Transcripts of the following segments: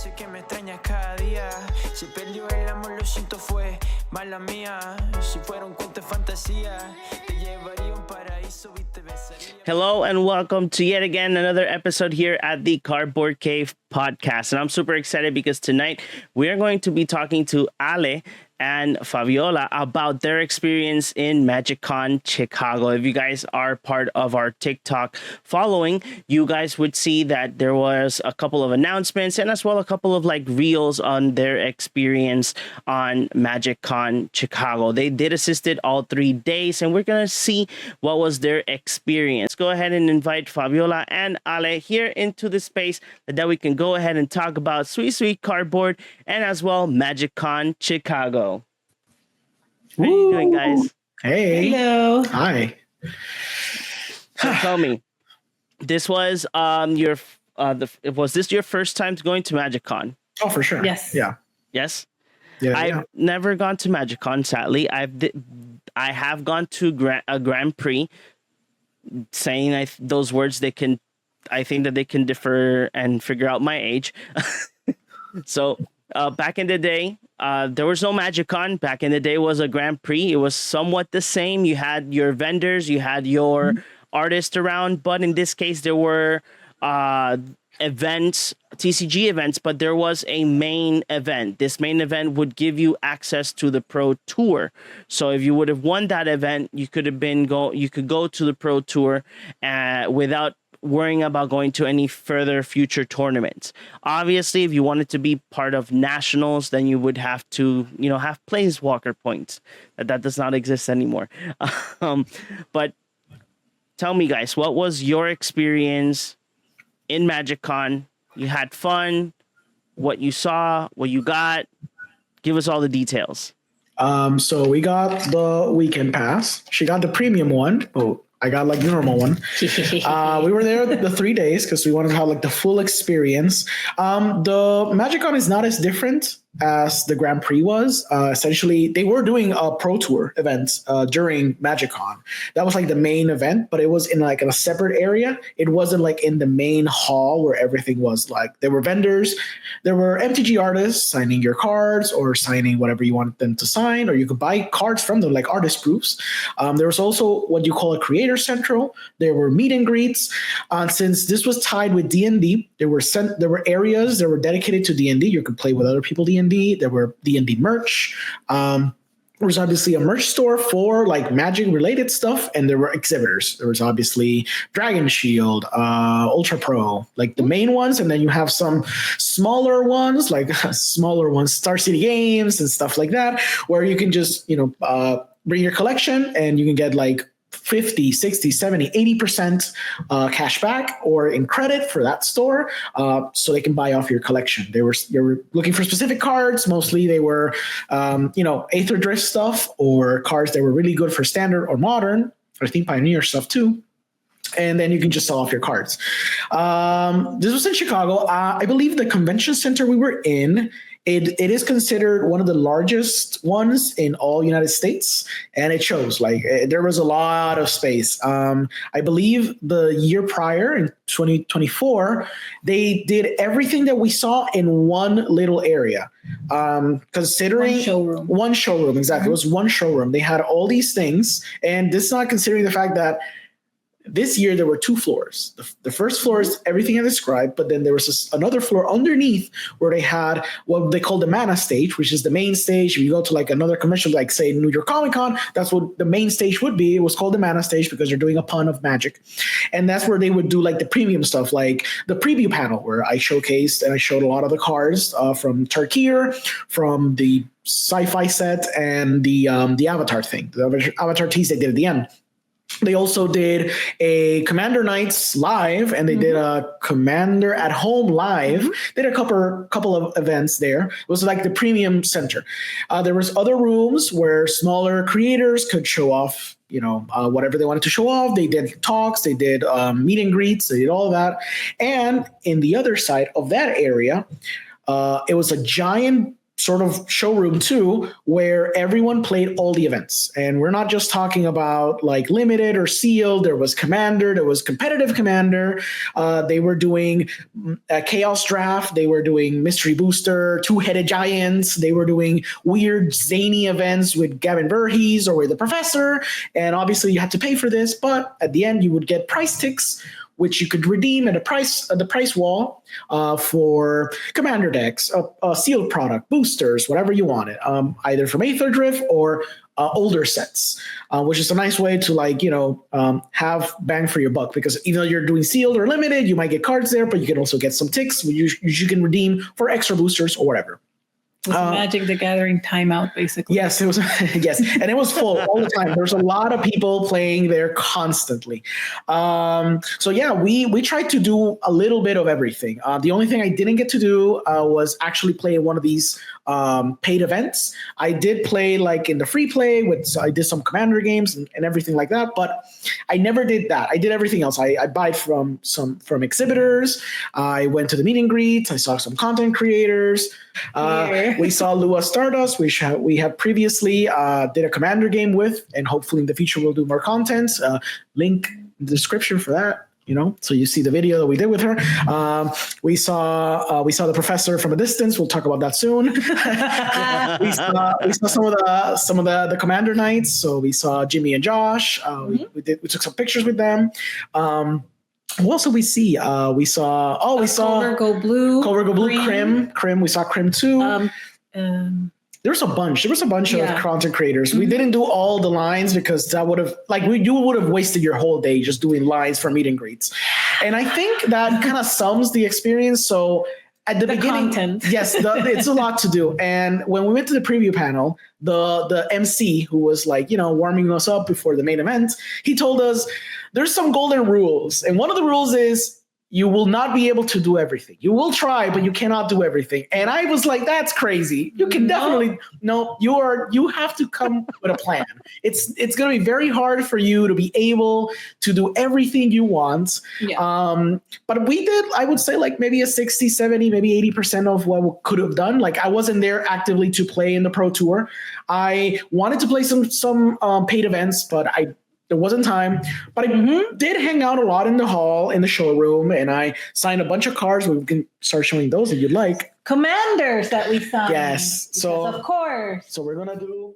Dice que me extrañas cada día. Se perdió el amor, lo siento, fue mala mía. Si fuera un cuento de fantasía, te llevaría a un paraíso y te besaría. Hello and welcome to yet again another episode here at the Cardboard Cave podcast. And I'm super excited because tonight we are going to be talking to Ale and Fabiola about their experience in MagicCon Chicago. If you guys are part of our TikTok following, you guys would see that there was a couple of announcements and as well a couple of like reels on their experience on MagicCon Chicago. They did assist it all 3 days and we're gonna see what was their experience. Let's go ahead and invite Fabiola and Ale here into the space that we can go ahead and talk about sweet cardboard and as well MagicCon Chicago. How are you doing, guys? Hey. Hello. Hi. So tell me, this was was this your first time going to MagicCon? Oh, for sure. Yes. Yeah. Yes. Yeah. I've never gone to MagicCon, sadly. I have gone to a Grand Prix. Saying those words, I think that they can differ and figure out my age. So back in the day, there was no MagicCon. Back in the day was a Grand Prix. It was somewhat the same. You had your vendors, you had your artists around, but in this case, there were events, TCG events, but there was a main event. This main event would give you access to the Pro Tour. So if you would have won that event, you could go to the Pro Tour without worrying about going to any further future tournaments. Obviously, if you wanted to be part of nationals, then you would have to, have planeswalker points. That does not exist anymore. But tell me, guys, what was your experience in MagicCon? You had fun, what you saw, what you got. Give us all the details. So we got the weekend pass. She got the premium one. Oh, I got like the normal one. We were there the 3 days because we wanted to have like the full experience. The MagicCon is not as different as the Grand Prix was. Essentially, they were doing a Pro Tour event during MagicCon. That was like the main event, but it was in like in a separate area. It wasn't like in the main hall where everything was. Like there were vendors, there were MTG artists signing your cards or signing whatever you want them to sign, or you could buy cards from them like artist proofs. There was also what you call a Creator Central. There were meet and greets. Since this was tied with D&D, there were areas that were dedicated to D&D. You could play with other people D&D. There were D&D merch. There was obviously a merch store for like Magic related stuff, and there were exhibitors. There was obviously Dragon Shield, Ultra Pro, like the main ones, and then you have some smaller ones, Star City Games and stuff like that, where you can just bring your collection and you can get like 50, 60, 70, 80% cash back or in credit for that store, so they can buy off your collection. They were looking for specific cards. Mostly they were, Aether Drift stuff or cards that were really good for Standard or Modern, or I think Pioneer stuff too. And then you can just sell off your cards. This was in Chicago. I believe the convention center we were in, it is considered one of the largest ones in all United States, and it shows. Like there was a lot of space. I believe the year prior in 2024, they did everything that we saw in one little area. Considering one showroom, exactly. It was one showroom. They had all these things, and this is not considering the fact that this year, there were 2 floors. The first floor is everything I described, but then there was another floor underneath where they had what they call the mana stage, which is the main stage. If you go to like another convention, like say New York Comic Con, that's what the main stage would be. It was called the mana stage because they're doing a pun of Magic. And that's where they would do like the premium stuff, like the preview panel where I showcased and I showed a lot of the cards from Tarkir, from the sci-fi set, and the Avatar thing, the Avatar tease they did at the end. They also did a Commander Nights live, and they did a Commander at Home live. They did a couple of events there. It was like the premium center. There was other rooms where smaller creators could show off, whatever they wanted to show off. They did talks, they did meet and greets, they did all of that. And in the other side of that area, it was a giant sort of showroom too, where everyone played all the events. And we're not just talking about like limited or sealed. There was Commander, there was competitive Commander. They were doing a Chaos Draft. They were doing Mystery Booster, Two-Headed Giants. They were doing weird zany events with Gavin Verhees or with the Professor. And obviously you had to pay for this, but at the end you would get price ticks, which you could redeem at the price wall for commander decks, a sealed product, boosters, whatever you wanted, either from Aether Drift or older sets, which is a nice way to have bang for your buck, because even though you're doing sealed or limited, you might get cards there, but you can also get some ticks which you can redeem for extra boosters or whatever. It was Magic the Gathering timeout, basically. Yes, it was. Yes, and it was full all the time. There's a lot of people playing there constantly. So yeah, we tried to do a little bit of everything. The only thing I didn't get to do was actually play in one of these paid events. I did play like in the free play I did some Commander games and everything like that, but I never did that. I did everything else. I bought from exhibitors. I went to the meet and greets. I saw some content creators. We saw Lua Stardust, which we have previously did a Commander game with, and hopefully in the future we'll do more content. Link in the description for that. So you see the video that we did with her. We saw the Professor from a distance. We'll talk about that soon. we saw some of the Commander Knights. So we saw Jimmy and Josh. We took some pictures with them. Who else did we see? We saw Color Go Blue. Crim. We saw Crim too. There was a bunch of content creators. We didn't do all the lines because that would have you would have wasted your whole day just doing lines for meet and greets. And I think that kind of sums the experience. So at the beginning, content. Yes, it's a lot to do. And when we went to the preview panel, the MC who was warming us up before the main event, he told us there's some golden rules. And one of the rules is you will not be able to do everything. You will try, but you cannot do everything. And I was like, that's crazy. You can definitely you have to come with a plan. It's going to be very hard for you to be able to do everything you want. Yeah. But we did, I would say maybe a 60, 70, maybe 80% of what we could have done. I wasn't there actively to play in the Pro Tour. I wanted to play some paid events, but there wasn't time, but I did hang out a lot in the hall, in the showroom, and I signed a bunch of cards. We can start showing those if you'd like. Commanders that we signed. Yes. So of course. So we're going to do...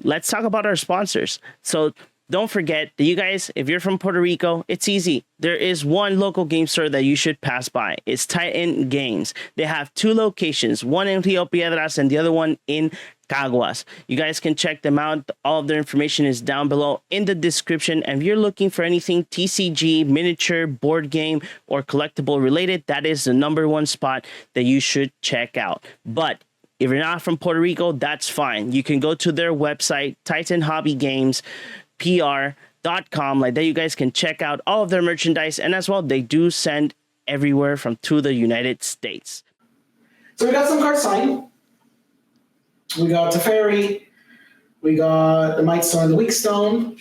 Let's talk about our sponsors. So don't forget that you guys, if you're from Puerto Rico, it's easy. There is one local game store that you should pass by. It's Titan Games. They have 2 locations, one in Rio Piedras and the other one in Caguas. You guys can check them out. All of their information is down below in the description. And if you're looking for anything TCG, miniature, board game, or collectible related, that is the #1 spot that you should check out. But if you're not from Puerto Rico, that's fine. You can go to their website, TitanHobbyGamesPR.com. Like that, you guys can check out all of their merchandise. And as well, they do send everywhere to the United States. So we got some cards signed. We got Teferi. We got the Might Stone, the Weak Stone.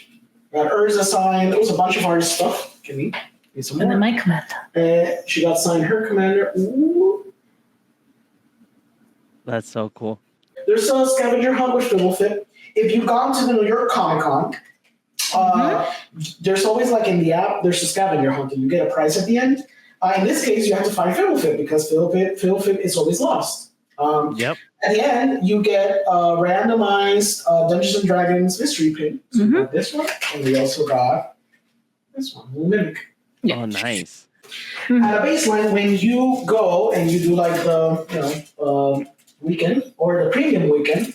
We got Urza signed. There was a bunch of hard stuff. Can we get some more? And then my commander. She got signed her commander. Ooh. That's so cool. There's a scavenger hunt with Fiddlefit. If you've gone to the New York Comic Con, there's always in the app, there's a scavenger hunt and you get a prize at the end. In this case, you have to find Fiddlefit because Fiddlefit is always lost. Yep. At the end, you get a randomized Dungeons and Dragons mystery pin. So we got this one, and we also got this one, Little Mimic. Yeah. Oh, nice. At a baseline, when you go and you do the weekend or the premium weekend,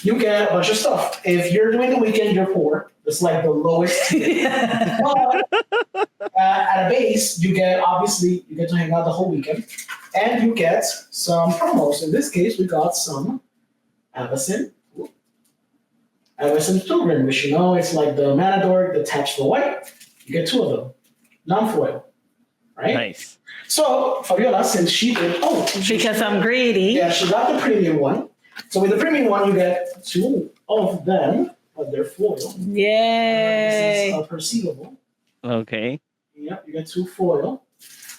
you get a bunch of stuff. If you're doing the weekend, you're poor. It's the lowest. But at a base, you get to hang out the whole weekend, and you get some promos. In this case, we got some Avacyn Pilgrim, which it's like the Mana Dork, the taps for white. You get 2 of them, non-foil, right? Nice. So Fabiola, since she did, because I'm greedy. Yeah, she got the premium one. So with the premium one, you get 2 of them, but they're foil. Yay! This is perceivable. Okay. Yep, you get 2 foil,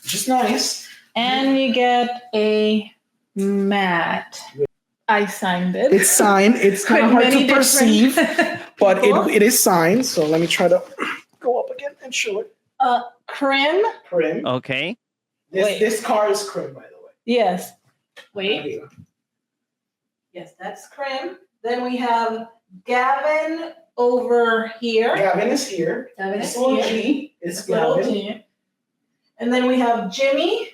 which is nice. And you get a mat. I signed it. It's signed. It's kind of With hard to many perceive, different but people. it is signed. So let me try to go up again and show it. Crim. Crim. Okay. This car is Crim, by the way. Yes. There Wait. you go. Yes, that's Crim. Then we have Gavin over here. Gavin is here. Gavin This is little here. G is Little Gavin. G. And then we have Jimmy.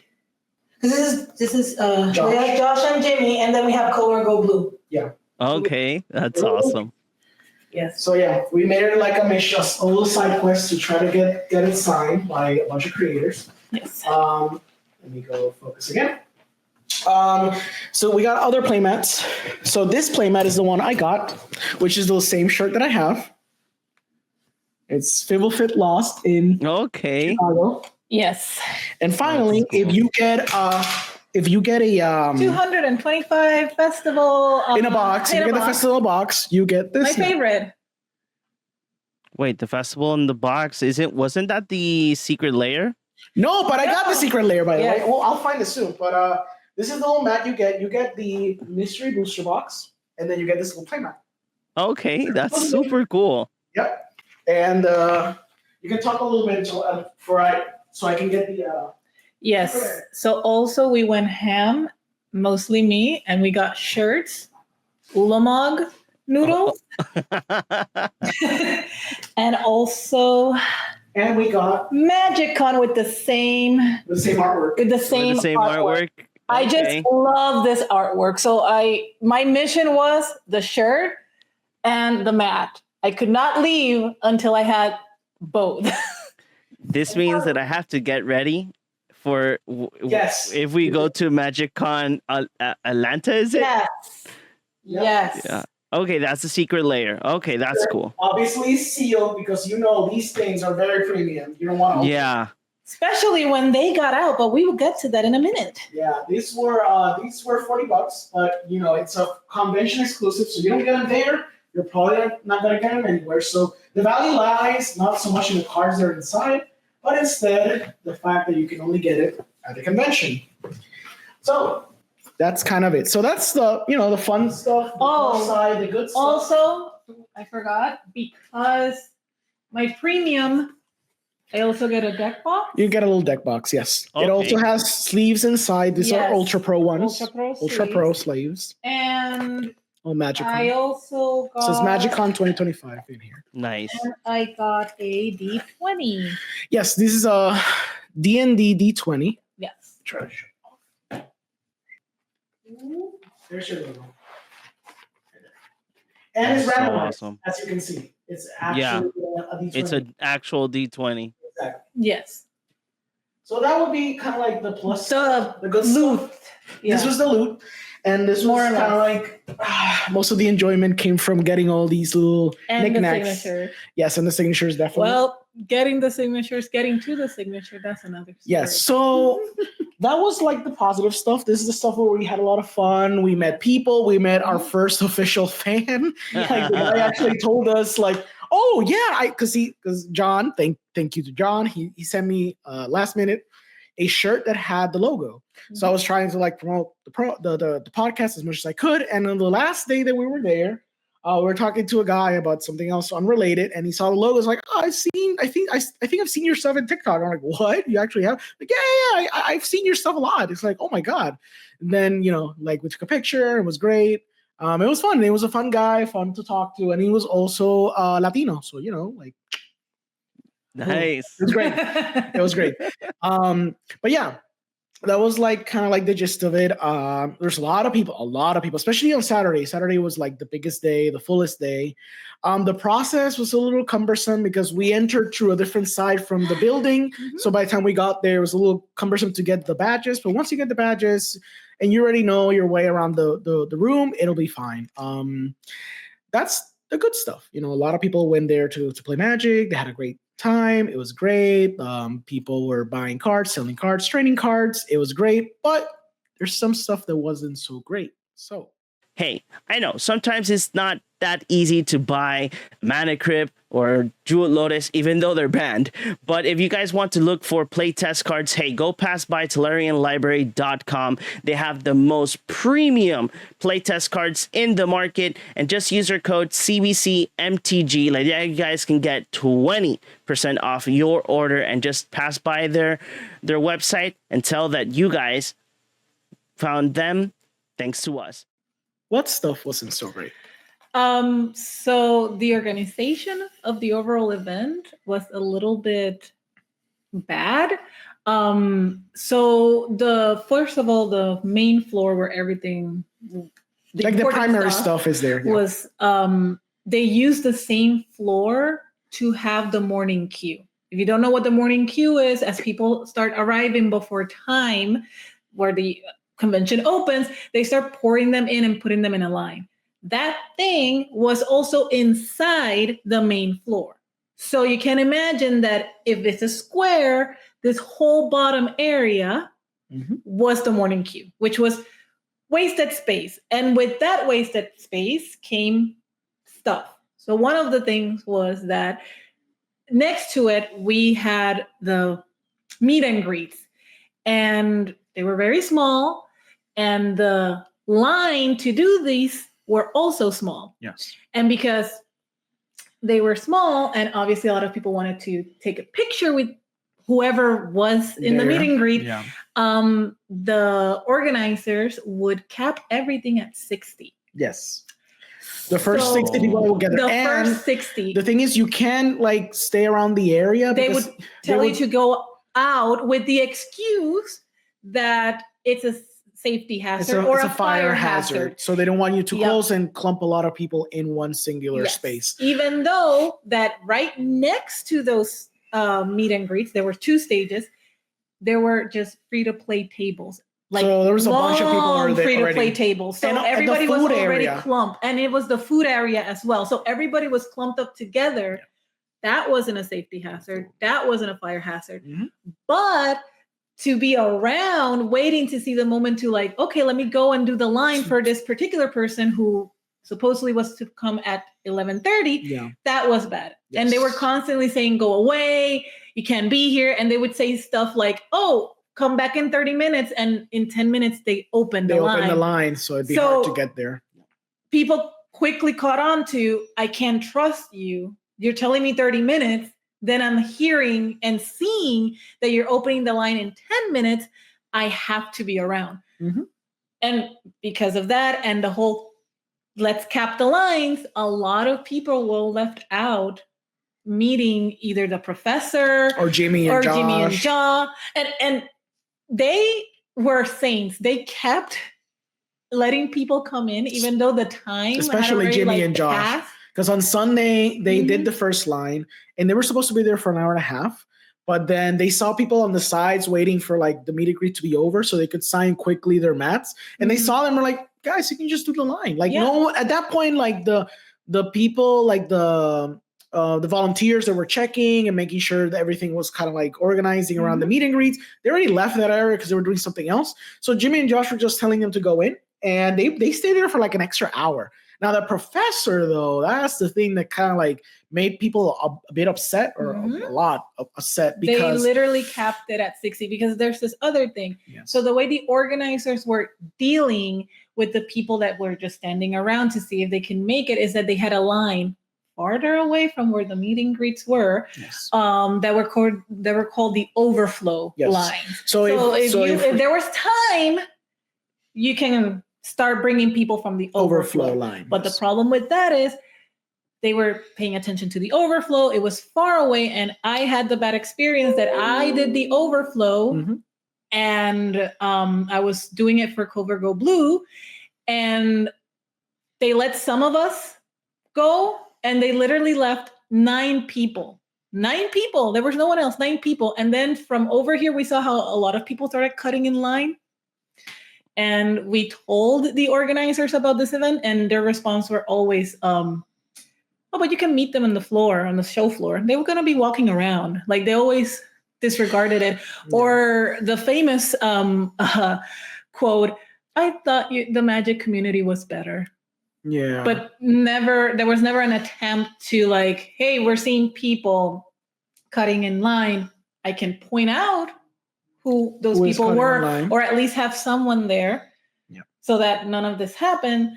This is Josh. we have Josh and Jimmy, and then we have Color Go Blue. Okay. That's awesome. Yes. So yeah, we made it like a mission, a little side quest to try to get it signed by a bunch of creators. Yes. Let me go focus again. So we got other playmats. So this playmat is the one I got, which is the same shirt that I have. It's Fibble Fit Lost in Okay. Chicago. Yes. And finally, That's cool. if you get a 225 festival in a box, if you get the festival box, you get My this. favorite. Wait, the festival in the box wasn't that the secret layer? No, but I got the No. secret layer, by the way. Yes. Well, I'll find it soon. But this is the little mat you get. You get the mystery booster box, and then you get this little playmat. Okay, that's super cool. Yep. And you can talk a little bit so I can get the. Yes. So also we went ham, mostly me, and we got shirts, ulamog noodles, and also And we got MagicCon with the same the same artwork. with the With same, the same artwork. I Okay. just love this artwork. So my mission was the shirt and the mat. I could not leave until I had both. This means that I have to get ready for Yes. if we go to MagicCon Atlanta, is it? Yes. Yep. Yes. Yeah. Okay, that's the secret layer. Okay, that's cool. Obviously sealed because these things are very premium. You don't want to. Yeah. Especially when they got out, but we will get to that in a minute. Yeah, these were $40, but it's a convention exclusive, so you don't get them there. You're probably not gonna get them anywhere. So the value lies not so much in the cards that are inside, but instead the fact that you can only get it at the convention. So that's kind of it. So that's the the fun stuff, the Oh, fun side, the good stuff. Also, I forgot, because my premium, I also get a deck box. You get a little deck box, yes. Okay. It also has sleeves inside. These are Yes. Ultra Pro ones. Ultra Pro Pro sleeves. sleeves. And Oh, MagicCon. I also got. It says MagicCon 2025 in here. Nice. And I got a D20. Yes, this is a D&D D20. Yes. Try to show. There's your logo. And it's That's so randomized, awesome. as you can see. It's actually a D20. It's an actual D20. Exactly. Yes. So that would be kind of like the plus, The good loot. stuff. Yeah. This was the loot. And this More was or kind of like, most of the enjoyment came from getting all these little and the knickknacks. signature. Yes, and the signatures definitely. Well, getting the signatures, getting to the signature, that's another story. Yes, so that was like the positive stuff. This is the stuff where we had a lot of fun. We met people. We met our first official fan. Like the guy actually told us, like, "Oh yeah," because John, thank you to John. He sent me last minute a shirt that had the logo. So I was trying to like promote the podcast as much as I could. And on the last day that we were there, we were talking to a guy about something else unrelated, and he saw the logo. He's like, oh, I think I've seen your stuff in TikTok. I'm like, what? You actually have? Like, yeah, I've seen your stuff a lot. It's like, oh my god. And then like we took a picture. It was great. It was fun. It was a fun guy, fun to talk to, and he was also Latino. So like, Nice. it was great. It was great. But yeah. That was like kind of like the gist of it. There's a lot of people, especially on Saturday. Saturday was like the biggest day, the fullest day. The process was a little cumbersome because we entered through a different side from the building. Mhm. So by the time we got there, it was a little cumbersome to get the badges. But once you get the badges and you already know your way around the room, it'll be fine. That's the good stuff. A lot of people went there to play Magic. They had a great time. It was great. People were buying cards, selling cards, trading cards. It was great, but there's some stuff that wasn't so great. So Hey, I know sometimes it's not that easy to buy Mana Crypt or Jewel Lotus, even though they're banned. But if you guys want to look for playtest cards, hey, go pass by TolarianLibrary.com. They have the most premium playtest cards in the market, and just use our code CBCMTG. Like that, you guys can get 20% off your order, and just pass by their website and tell that you guys found them thanks to us. What stuff wasn't so great? So the organization of the overall event was a little bit bad. So first of all, the main floor where everything, the primary stuff is there. Yeah. Was they used the same floor to have the morning queue. If you don't know what the morning queue is, as people start arriving before time, where the convention opens, they start pouring them in and putting them in a line. That thing was also inside the main floor. So you can imagine that if it's a square, this whole bottom area was the morning queue, which was wasted space. And with that wasted space came stuff. So one of the things was that next to it, we had the meet and greets, and they were very small, and the line to do these were also small. Yes. And because they were small, and obviously a lot of people wanted to take a picture with whoever was in the meet and greet, the organizers would cap everything at 60. Yes. The first 60 people will get it. The and first 60. The thing is, you can like stay around the area. They would tell you to go out with the excuse that it's a safety hazard or a fire hazard. So they don't want you too close and clump a lot of people in one singular space. Even though that right next to those meet and greets, there were 2 stages. There were just free-to-play tables. Like, so there was a bunch of people already free-to-play tables. So everybody was already clumped. And it was the food area as well. So everybody was clumped up together. That wasn't a safety hazard. That wasn't a fire hazard. But to be around waiting to see the moment to like, okay, let me go and do the line for this particular person who supposedly was to come at 11:30. That was bad. Yes. And they were constantly saying, go away, you can't be here. And they would say stuff like, oh, come back in 30 minutes. And in 10 minutes, they opened the line. So it'd be hard to get there. People quickly caught on to, I can't trust you. You're telling me 30 minutes. Then I'm hearing and seeing that you're opening the line in 10 minutes. I have to be around. And because of that and the whole let's cap the lines, a lot of people were left out meeting either the professor or Jimmy and Josh. And they were saints. They kept letting people come in, even though the time, especially Jimmy and Josh. Passed. Because on Sunday, they did the first line, and they were supposed to be there for an hour and a half. But then they saw people on the sides waiting for like the meet and greet to be over so they could sign quickly their mats. And they saw them and were like, guys, you can just do the line. Like, no, at that point, like the people, like the volunteers that were checking and making sure that everything was kind of like organizing around the meet and greets, they already left that area because they were doing something else. So Jimmy and Josh were just telling them to go in, and they stayed there for like an extra hour. Now, the professor, though, that's the thing that kind of like made people a bit upset, or a lot upset, because they literally capped it at 60 because there's this other thing. So the way the organizers were dealing with the people that were just standing around to see if they can make it is that they had a line farther away from where the meet and greets were, that were called the overflow lines. So if there was time, you can start bringing people from the overflow line. But the problem with that is they were paying attention to the overflow. It was far away, and I had the bad experience that I did the overflow, and I was doing it for Cover Go Blue, and they let some of us go, and they literally left 9 people. 9 people. There was no one else. 9 people. And then from over here, we saw how a lot of people started cutting in line. And we told the organizers about this event, and their response were always, oh, but you can meet them on the floor, on the show floor. They were going to be walking around. Like, they always disregarded it. Or the famous quote, I thought the Magic community was better. Yeah. But there was never an attempt to like, hey, we're seeing people cutting in line. I can point out who those people were, or at least have someone there so that none of this happened.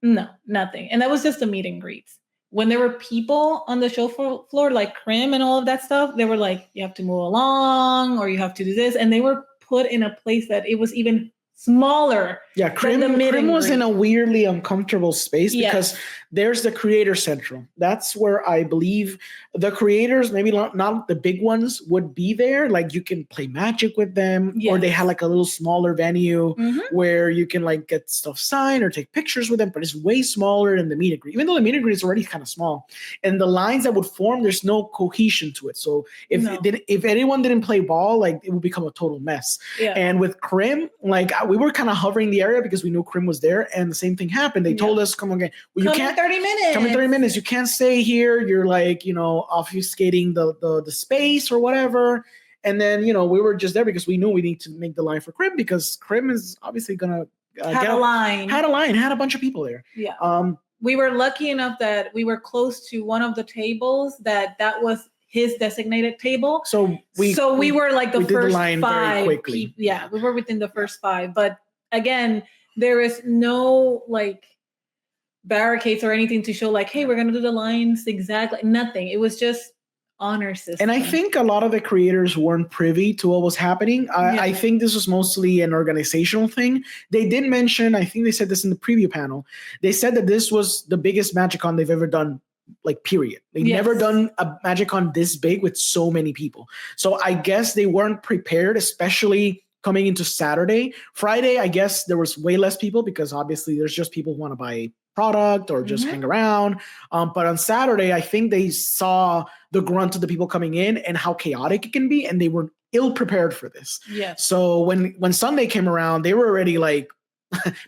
No, nothing. And that was just the meet and greets. When there were people on the show floor, like Krim and all of that stuff, they were like, you have to move along or you have to do this. And they were put in a place that it was even smaller. Yeah, Krim was in a weirdly uncomfortable space because there's the Creator Central. That's where I believe the creators, maybe not the big ones, would be there. Like you can play Magic with them, or they had like a little smaller venue where you can like get stuff signed or take pictures with them, but it's way smaller than the meet and greet, even though the meet and greet is already kind of small. And the lines that would form, there's no cohesion to it. So if anyone didn't play ball, like it would become a total mess. Yeah. And with Krim, like we were kind of hovering the area because we knew Krim was there, and the same thing happened. They told us, come again. Well, you can't 30 minutes. Come in 30 minutes. You can't stay here. You're like, obfuscating the space or whatever. And then, we were just there because we knew we need to make the line for Krim because Krim is obviously going to had a bunch of people there. Yeah. We were lucky enough that we were close to one of the tables that was his designated table. So we were like the first line 5 very quickly. We were within the first 5. But again, there is no like barricades or anything to show like, hey, we're going to do the lines exactly. Nothing. It was just honor system. And I think a lot of the creators weren't privy to what was happening. I think this was mostly an organizational thing. They did mention, I think they said this in the preview panel, they said that this was the biggest MagicCon they've ever done, like period. They've never done a MagicCon this big with so many people. So I guess they weren't prepared, especially coming into Saturday. Friday, I guess there was way less people because obviously there's just people who want to buy product or just hang around. But on Saturday, I think they saw the grunt of the people coming in and how chaotic it can be, and they were ill prepared for this. Yeah. So when Sunday came around, they were already like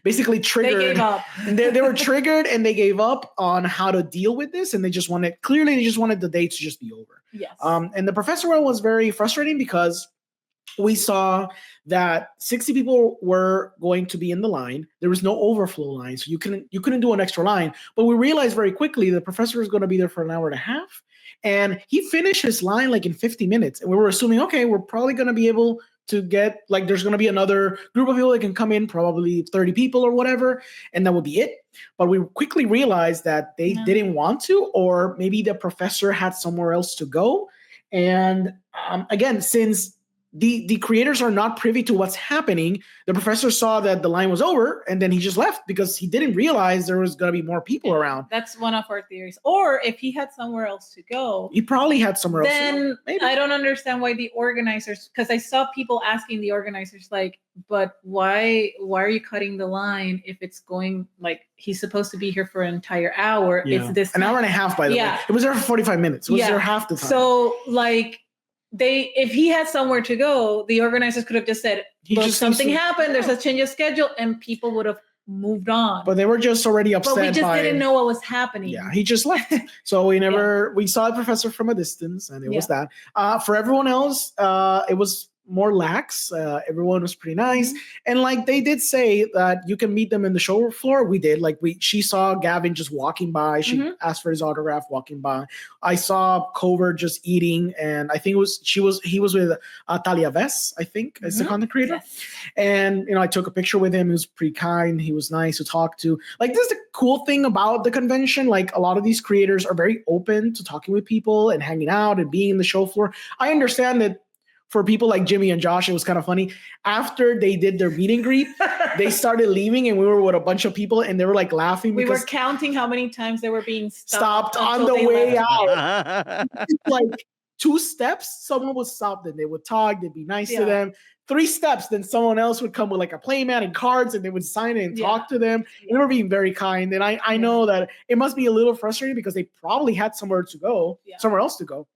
basically triggered. They gave up. they were triggered and they gave up on how to deal with this, and they just wanted the day to just be over. Yes. And the professor one was very frustrating because we saw that 60 people were going to be in the line. There was no overflow line, so you couldn't do an extra line. But we realized very quickly the professor is going to be there for an hour and a half, and he finished his line like in 50 minutes. And we were assuming, okay, we're probably going to be able to get like there's going to be another group of people that can come in, probably 30 people or whatever, and that would be it. But we quickly realized that they didn't want to, or maybe the professor had somewhere else to go. And again, since the creators are not privy to what's happening, the professor saw that the line was over and then he just left because he didn't realize there was going to be more people around. That's one of our theories. Or if he had somewhere else to go. He probably had somewhere else to go. Then maybe. I don't understand why the organizers, because I saw people asking the organizers like, but why are you cutting the line if it's going like he's supposed to be here for an entire hour? Yeah. It's this an hour and a half, by the way. It was there for 45 minutes. It was there half the time. So like if he had somewhere to go, the organizers could have just said, something happened, there's a change of schedule, and people would have moved on. But they were just already upset. But we just didn't know what was happening. Yeah, he just left. So we saw the professor from a distance, and it was that. For everyone else, it was more lax. Everyone was pretty nice. And like they did say that you can meet them in the show floor. We did. Like she saw Gavin just walking by. She asked for his autograph walking by. I saw Covert just eating, and I think he was with Talia Vess, I think, is the content creator. Yes. And I took a picture with him. He was pretty kind. He was nice to talk to. Like this is the cool thing about the convention. Like a lot of these creators are very open to talking with people and hanging out and being in the show floor. I understand that for people like Jimmy and Josh, it was kind of funny. After they did their meet and greet, they started leaving, and we were with a bunch of people, and they were like laughing. We were counting how many times they were being stopped on the way out. Like 2 steps, someone would stop them. They would talk. They'd be nice to them. 3 steps, then someone else would come with like a playmat and cards, and they would sign it and talk to them. And they were being very kind. And I know that it must be a little frustrating because they probably had somewhere else to go.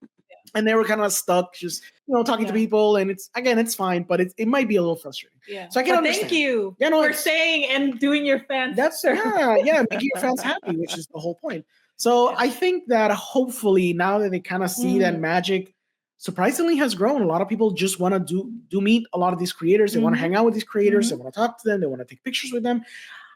And they were kind of stuck, just talking to people, and it's fine, but it might be a little frustrating. Yeah. So I can understand. Thank you for staying and doing your fans. That's making your fans happy, which is the whole point. So I think that hopefully now that they kind of see that Magic surprisingly has grown. A lot of people just want to do meet a lot of these creators. They want to hang out with these creators. They want to talk to them. They want to take pictures with them.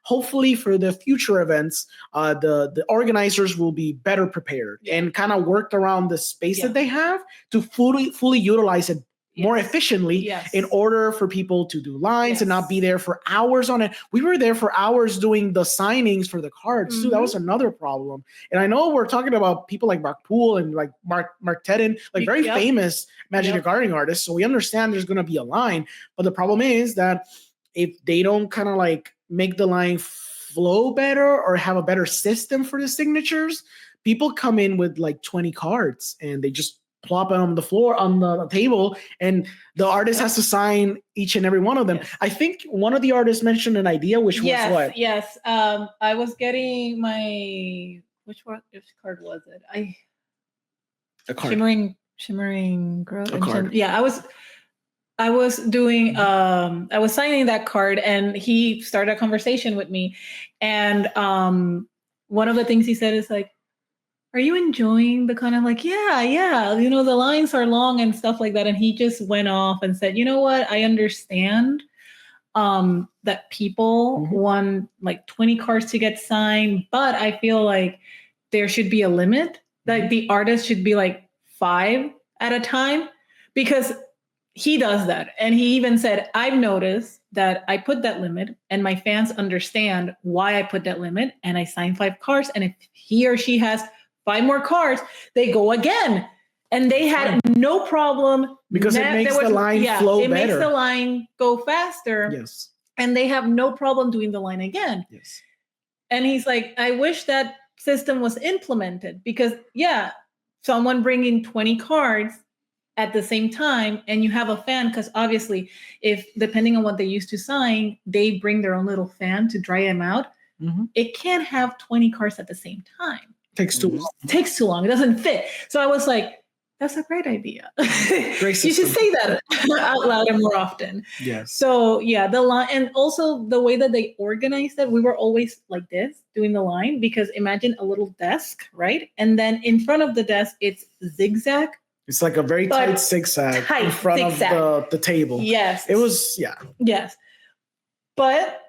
Hopefully for the future events, the organizers will be better prepared and kind of worked around the space that they have to fully utilize it more efficiently in order for people to do lines and not be there for hours on it. We were there for hours doing the signings for the cards too. That was another problem. And I know we're talking about people like Mark Poole and like Mark Tedden, like very famous Magic the Gathering artists. So we understand there's going to be a line, but the problem is that if they don't kind of like make the line flow better or have a better system for the signatures, people come in with like 20 cards and they just plop it on the floor, on the table, and the artist has to sign each and every one of them. I think one of the artists mentioned an idea, which was what? Yes. I was getting my, which card was it? A card. Shimmering Girl. A card. I was doing, I was signing that card and he started a conversation with me. And one of the things he said is like, are you enjoying the kind of like, yeah, you know, the lines are long and stuff like that. And he just went off and said, you know what? I understand that people want like 20 cards to get signed, but I feel like there should be a limit. Like the artist should be like 5 at a time, because he does that. And he even said, I've noticed that I put that limit and my fans understand why I put that limit, and I sign 5 cards. And if he or she has 5 more cards, they go again. And they had no problem. Because it makes the line flow better. It makes the line go faster. Yes. And they have no problem doing the line again. Yes. And he's like, I wish that system was implemented, because someone bringing 20 cards at the same time, and you have a fan, because obviously if depending on what they used to sign, they bring their own little fan to dry them out. It can't have 20 cards at the same time. Takes too long. Takes too long. It doesn't fit. So I was like, that's a great idea. Great You should say that out loud and more often. Yes. So the line, and also the way that they organized it, we were always like this doing the line, because imagine a little desk, right? And then in front of the desk, it's zigzag. It's like a very tight zigzag in front of the table. Yes. It was, Yes. But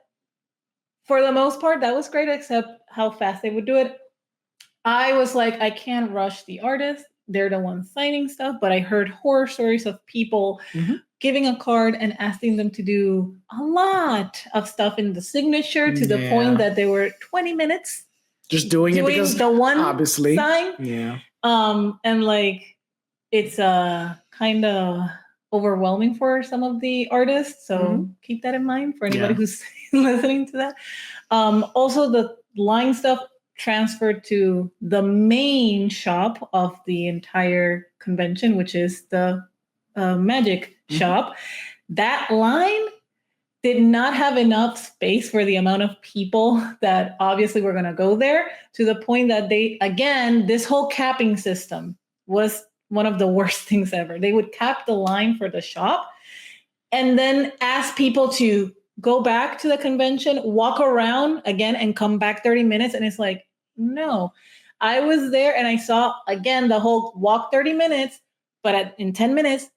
for the most part, that was great, except how fast they would do it. I was like, I can't rush the artist. They're the ones signing stuff. But I heard horror stories of people giving a card and asking them to do a lot of stuff in the signature, to the point that they were 20 minutes just doing it because the one obviously sign. Yeah. And like, it's kind of overwhelming for some of the artists. So keep that in mind for anybody who's listening to that. Also, the line stuff transferred to the main shop of the entire convention, which is the Magic shop. That line did not have enough space for the amount of people that obviously were going to go there, to the point that this whole capping system was one of the worst things ever. They would cap the line for the shop and then ask people to go back to the convention, walk around again, and come back 30 minutes. And it's like, no. I was there and I saw, again, the whole walk 30 minutes, but in 10 minutes,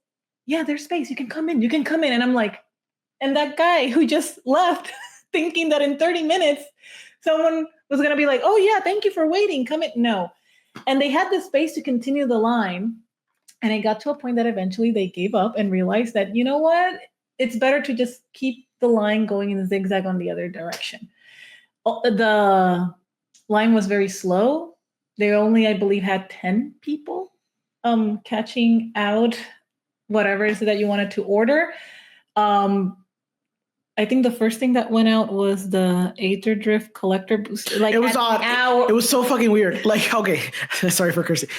there's space. You can come in. And I'm like, and that guy who just left thinking that in 30 minutes, someone was going to be like, oh yeah, thank you for waiting. Come in. No. And they had the space to continue the line. And it got to a point that eventually they gave up and realized that, you know what? It's better to just keep the line going in zigzag on the other direction. The line was very slow. They only, I believe, had 10 people catching out whatever it is that you wanted to order. I think the first thing that went out was the Aether Drift collector booster. Like, it was odd. It was so fucking weird. Like, okay, sorry for cursing.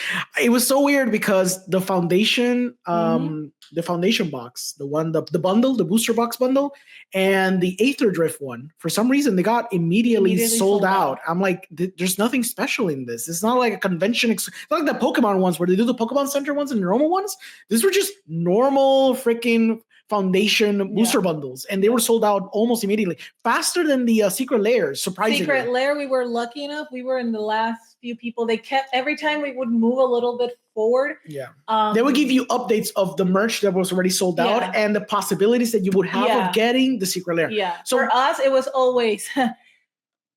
It was so weird because the foundation, the foundation box, the bundle, the booster box bundle, and the Aether Drift one, for some reason, they got immediately sold out. I'm like, there's nothing special in this. It's not like a convention. It's not like the Pokemon ones where they do the Pokemon Center ones and normal ones. These were just normal freaking Foundation booster bundles, and they were sold out almost immediately, faster than the Secret Lairs, surprisingly. Secret Lair, we were lucky enough. We were in the last few people. They kept, every time we would move a little bit forward. Yeah. They would give you updates of the merch that was already sold out and the possibilities that you would have of getting the Secret Lair. Yeah. So for us, it was always...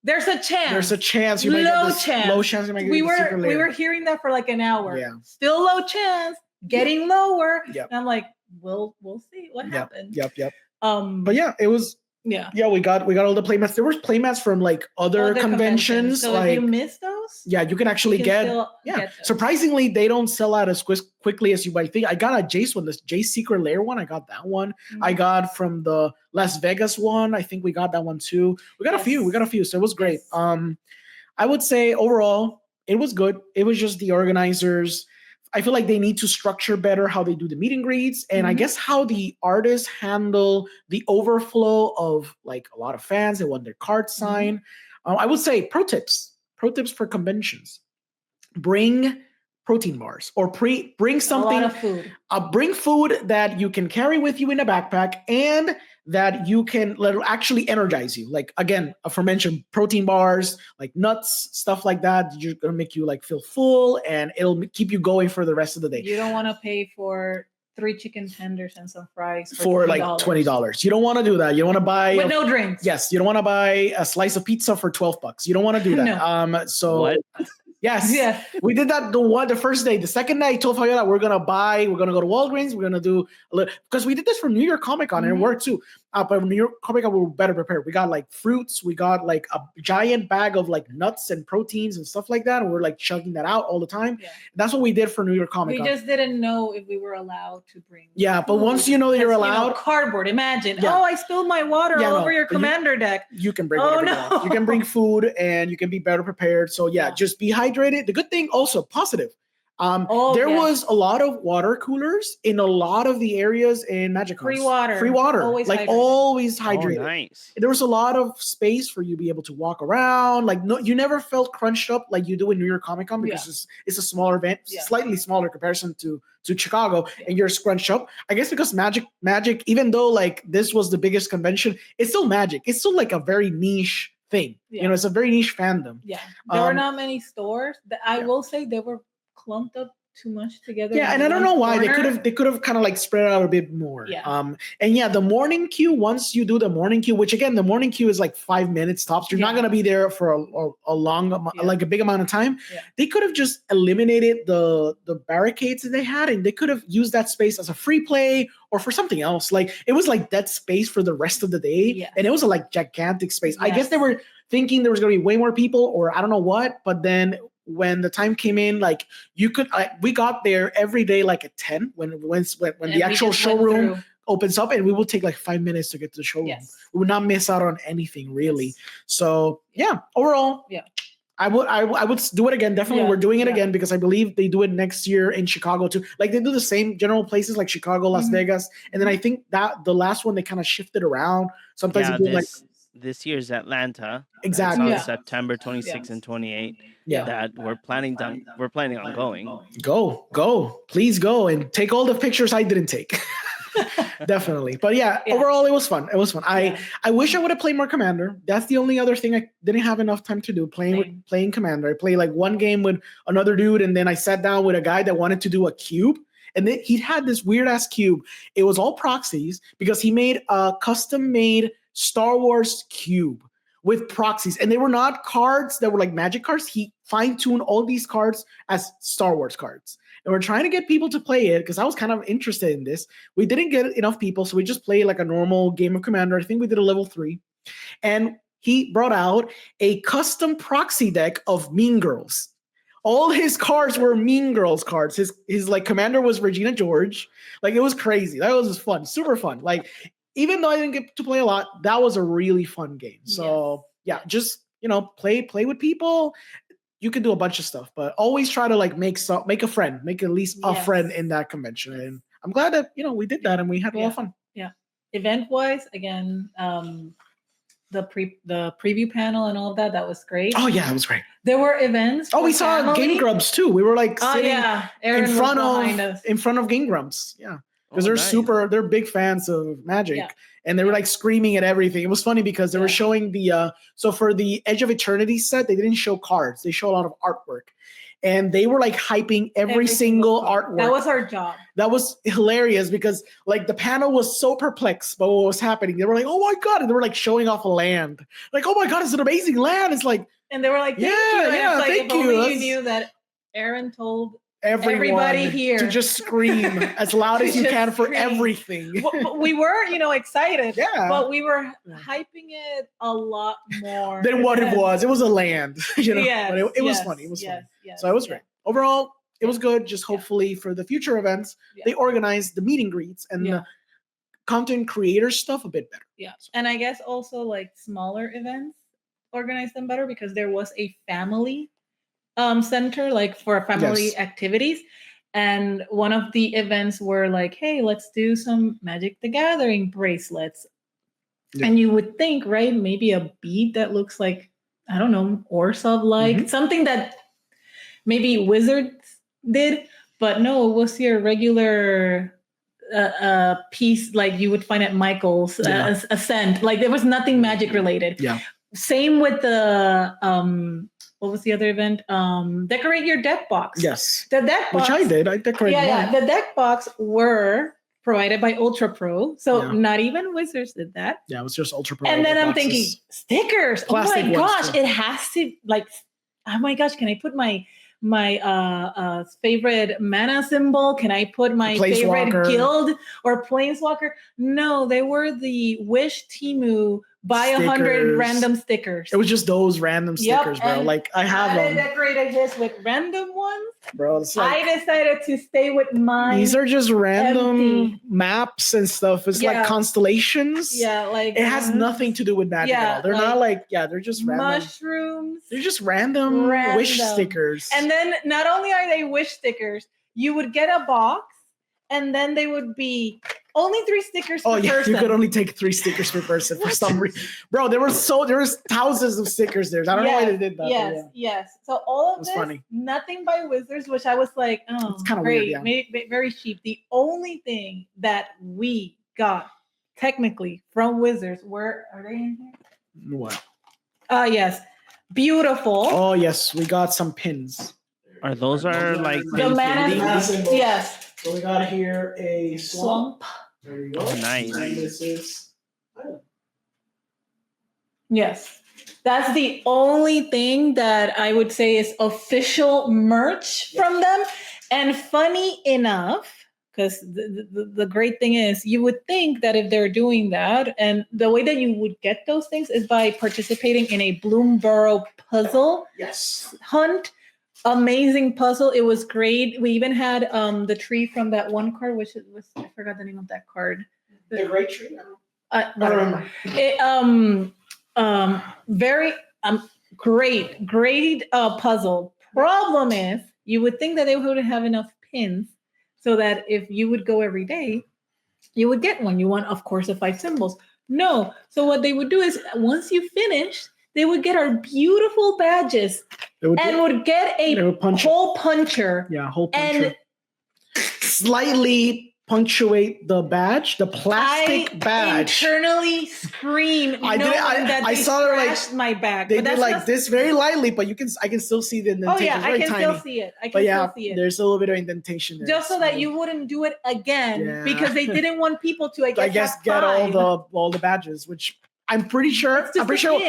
There's a chance. There's a chance you might get this low chance you might get the Secret Lair. We were hearing that for like an hour. Yeah. Still low chance, getting lower. Yep. And I'm like, we'll see what happens. Yep. But yeah, it was we got all the playmats. There were playmats from like other conventions. So like, if you miss those, you can actually get surprisingly, they don't sell out as quickly as you might think. I got a Jace one, this Jace Secret Lair one. I got that one. Mm-hmm. I got from the Las Vegas one. I think we got that one too. We got a few. So it was great. I would say overall it was good. It was just the organizers. I feel like they need to structure better how they do the meet and greets, and I guess how the artists handle the overflow of like a lot of fans that want their cards signed. I would say pro tips for conventions: bring protein bars or bring something. A lot of food. Bring food that you can carry with you in a backpack and that you can let actually energize you. Like again, aforementioned protein bars, like nuts, stuff like that. You're gonna make you like feel full, and it'll keep you going for the rest of the day. You don't want to pay for 3 chicken tenders and some fries for like $20. You don't want to do that. You don't want to buy with no drinks. Yes, you don't want to buy a slice of pizza for $12. You don't want to do that. No. So what? Yes. We did that the first day. The second day, I told Fabiola we're gonna go to Walgreens. We're gonna do a little because we did this for New York Comic Con and it worked too. But New York Comic Con we were better prepared. We got like fruits. We got like a giant bag of like nuts and proteins and stuff like that. And we're like chugging that out all the time. Yeah. That's what we did for New York Comic Con. We just didn't know if we were allowed to bring. Yeah, but once you know that you're allowed, cardboard. Imagine. Yeah. Oh, I spilled my water all over your commander deck. You can bring. You want. You can bring food and you can be better prepared. So just be hydrated. The good thing also positive. There was a lot of water coolers in a lot of the areas in MagicCon. Free water. Always hydrated. Oh, nice. There was a lot of space for you to be able to walk around. Like you never felt crunched up like you do in New York Comic Con because it's a smaller event, slightly smaller comparison to Chicago, and you're scrunched up. I guess because Magic, even though like this was the biggest convention, it's still Magic. It's still like a very niche thing. Yeah. You know, it's a very niche fandom. Yeah, there were not many stores. I will say they were clumped up too much together. Yeah, and I don't know why they could have kind of like spread out a bit more. Yeah. And the morning queue, once you do the morning queue, which again the morning queue is like 5 minutes tops. You're not gonna be there for a long like a big amount of time. Yeah. They could have just eliminated the barricades that they had, and they could have used that space as a free play or for something else. Like it was like that space for the rest of the day, and it was a like gigantic space. Yes. I guess they were thinking there was gonna be way more people, or I don't know what, but then when the time came in, like you could, we got there every day like at 10 when the actual showroom opens up, and we will take like 5 minutes to get to the showroom. Yes. We would not miss out on anything really. Yes. So overall, I would do it again. Definitely, we're doing it again because I believe they do it next year in Chicago too. Like they do the same general places like Chicago, Las Vegas, and then I think that the last one they kind of shifted around. Sometimes they do like. This year's Atlanta. Exactly. On September 26 and 28. That we're planning on going. Go. Please go and take all the pictures I didn't take. Definitely. But overall it was fun. I wish I would have played more Commander. That's the only other thing I didn't have enough time to do, playing Commander. I played like one game with another dude, and then I sat down with a guy that wanted to do a cube. And then he had this weird ass cube. It was all proxies because he made a custom made Star Wars cube with proxies, and they were not cards that were like Magic cards. He fine-tuned all these cards as Star Wars cards, and we're trying to get people to play it because I was kind of interested in this. We didn't get enough people, so we just played like a normal game of Commander. I think we did a level 3, and he brought out a custom proxy deck of Mean Girls. All his cards were Mean Girls cards. His like Commander was Regina George. Like it was crazy. That was just fun, super fun. Like. Even though I didn't get to play a lot, that was a really fun game. So just play with people. You can do a bunch of stuff, but always try to like make a friend, make at least a friend in that convention. And I'm glad that we did that and we had a lot of fun. Yeah. Event wise, again, the preview panel and all of that was great. Oh yeah, it was great. There were events. Oh, we saw Game Grumps too. We were like sitting in front of Game Grumps. Yeah. because they're big fans of Magic. Yeah. And they were like screaming at everything. It was funny because they were showing so for the Edge of Eternity set, they didn't show cards. They show a lot of artwork. And they were like hyping every single artwork. That was our job. That was hilarious because like the panel was so perplexed by what was happening. They were like, oh my God. And they were like showing off a land. Like, oh my God, it's an amazing land. It's like. And they were like, thank you. Like, thank you. Only you knew that Aaron told everybody here to just scream as loud as you can for everything. We were, excited. Yeah. But we were hyping it a lot more than what it was. It was a land, Yes, but it was funny. It was funny. Yes, so it was great. Overall, it was good. Just hopefully for the future events, they organize the meet and greets and the content creator stuff a bit better. Yeah. And I guess also like smaller events organize them better because there was a family center like for family activities, and one of the events were like, hey, let's do some Magic the Gathering bracelets. And you would think, right, maybe a bead that looks like, I don't know, Orsov like something that maybe Wizards did, but no, it was your regular piece like you would find at Michael's Ascent. Like there was nothing Magic related. Same with the what was the other event? Decorate your deck box. Yes. The deck box. Which I did. I decorated mine. The deck box were provided by Ultra Pro. So not even Wizards did that. Yeah, it was just Ultra Pro. And then I'm thinking, stickers. Plastic oh my gosh, it has to like, oh my gosh, can I put my favorite mana symbol? Can I put my favorite guild or planeswalker? No, they were the Wish Temu buy 100 random stickers. It was just those random stickers, bro. Like I have them. I decorated this with random ones. Bro, it's like, I decided to stay with mine. These are just random maps and stuff. It's like constellations. Yeah, like it has nothing to do with Magic at all. They're not like, they're just random. Mushrooms. They're just random wish stickers. And then not only are they wish stickers, you would get a box and then they would be only 3 stickers per person. You could only take 3 stickers per person for some reason. Bro, there was thousands of stickers there. I don't know why they did that. Yes. So all of this, funny. Nothing by Wizards, which I was like, oh, it's kind of great, weird, very cheap. The only thing that we got technically from Wizards, where are they in here? What? Yes. Beautiful. Oh, yes. We got some pins. Are those like the mana symbols? Yes. So we got here a swamp. There you go. Oh, nice. And this is. Yes. That's the only thing that I would say is official merch from them. And funny enough, because the great thing is you would think that if they're doing that, and the way that you would get those things is by participating in a Bloomborough puzzle hunt. Amazing puzzle. It was great. We even had the tree from that one card, which was, I forgot the name of that card. The great tree? I don't remember. Very great puzzle. Problem is, you would think that they would have enough pins so that if you would go every day, you would get one. You want, of course, the 5 symbols. No. So what they would do is once you finish, they would get our beautiful badges would get a hole puncher. Yeah, hole puncher. And slightly punctuate the badge, the plastic badge. Internally scream. I saw her like my back. They did like this very lightly, but I can still see the indentation. Oh yeah, I can still see it. Still see it. There's a little bit of indentation there. Just so that you wouldn't do it again because they didn't want people to get all the badges, which I'm pretty sure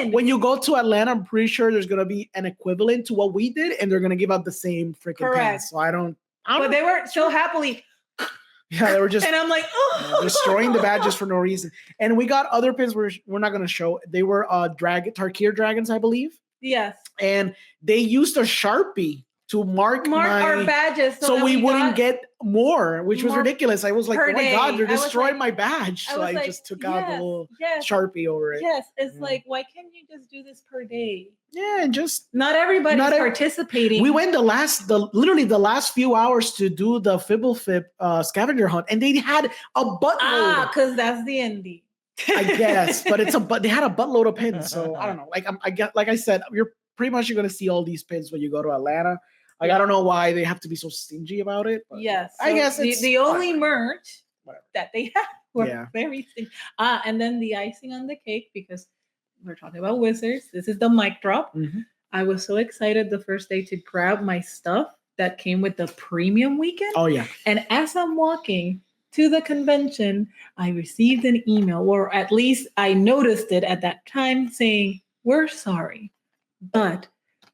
when you go to Atlanta, I'm pretty sure there's gonna be an equivalent to what we did, and they're gonna give out the same freaking pins. So I don't. But they were so happily. Yeah, they were just. And I'm like, destroying the badges for no reason. And we got other pins we're not gonna show. They were Tarkir dragons, I believe. Yes. And they used a Sharpie to mark our badges so we wouldn't get more, which was ridiculous. I was like, oh my God, they're destroying my badge. So I just took out the little Sharpie over it. Yes, it's like, why can't you just do this per day? Yeah, and just not everybody's participating. We went literally the last few hours to do the Fibblefib scavenger hunt, and they had a buttload. Because that's the indie. I guess, but they had a buttload of pins. So I don't know. Like I said, you're pretty much going to see all these pins when you go to Atlanta. Like I don't know why they have to be so stingy about it. But yes, I guess it's the only merch that they had were very stinky. And then the icing on the cake, because we're talking about wizards. This is the mic drop. Mm-hmm. I was so excited the first day to grab my stuff that came with the premium weekend. Oh, yeah. And as I'm walking to the convention, I received an email, or at least I noticed it at that time, saying, "We're sorry, but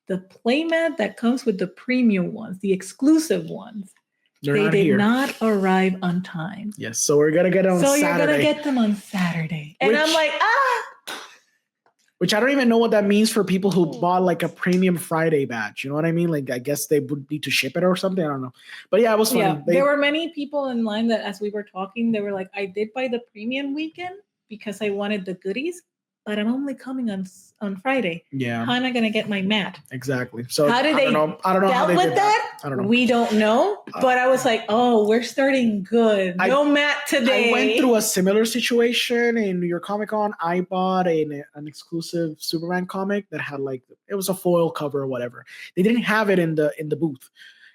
the playmat that comes with the premium ones, the exclusive ones, they did not arrive on time." Yes, so we're gonna get them on Saturday. So you're gonna get them on Saturday. And I'm like, Which I don't even know what that means for people who bought like a premium Friday batch. You know what I mean? Like, I guess they would need to ship it or something. I don't know. But yeah, it was funny. Yeah, there were many people in line that as we were talking, they were like, I did buy the premium weekend because I wanted the goodies, but I'm only coming on Friday. Yeah. How am I going to get my mat? Exactly. So how did I don't know how they did that? I don't know. We don't know. But I was like, oh, we're starting good. No mat today. I went through a similar situation in New York Comic Con. I bought an exclusive Superman comic that had like, it was a foil cover or whatever. They didn't have it in the booth.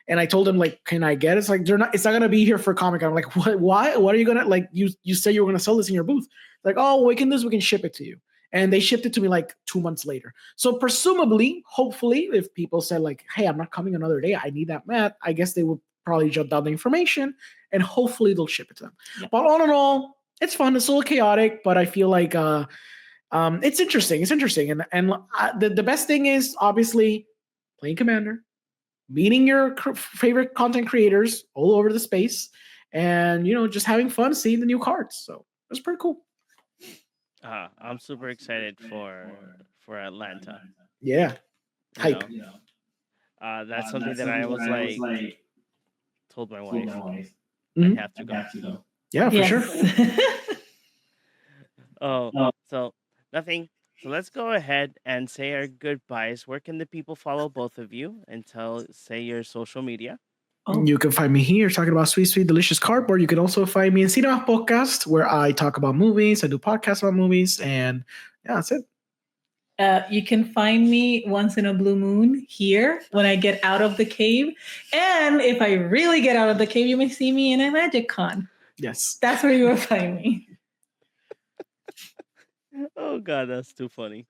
And I told them, like, can I get it? It's like, it's not gonna be here for Comic Con. I'm like, what? Why? What are you gonna, like, you said you were gonna sell this in your booth. Like, oh, we can ship it to you. And they shipped it to me like 2 months later. So presumably, hopefully, if people said like, hey, I'm not coming another day, I need that mat, I guess they would probably jot down the information and hopefully they'll ship it to them. Yeah. But all in all, it's fun. It's a little chaotic, but I feel like it's interesting. It's interesting. And the best thing is obviously playing Commander, meeting your favorite content creators all over the space, and, you know, just having fun seeing the new cards. So it's pretty cool. I'm super excited for Atlanta. Yeah. Hype. That's something that I was like told my wife. Mm-hmm. I have to go. Yeah, for sure. So nothing. So let's go ahead and say our goodbyes. Where can the people follow both of you, and say your social media? You can find me here talking about sweet, sweet, delicious cardboard. You can also find me in Cinema Podcast, where I talk about movies. I do podcasts about movies, and yeah, that's it. You can find me once in a blue moon here when I get out of the cave. And if I really get out of the cave, you may see me in a MagicCon. Yes. That's where you will find me. Oh, God, that's too funny.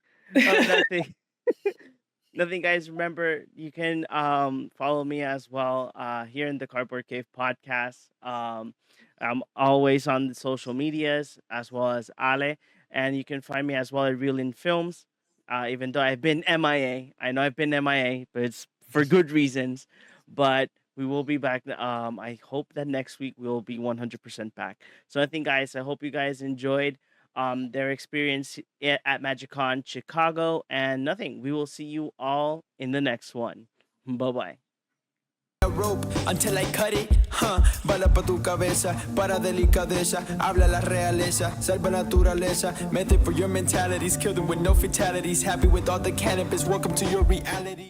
Nothing, guys. Remember, you can follow me as well here in the Cardboard Cave podcast. I'm always on the social medias, as well as Ale. And you can find me as well at Real in Films. Even though I've been MIA. I know I've been MIA, but it's for good reasons. But we will be back. I hope that next week we'll be 100% back. So I think, guys, I hope you guys enjoyed their experience at MagicCon Chicago, and nothing. We will see you all in the next one. Bye-bye. Rope until I cut it, bala pa tu cabeza, para delicadeza, habla la realeza, salva naturaleza, method for your mentalities, kill them with no fatalities, happy with all the cannabis, welcome to your reality.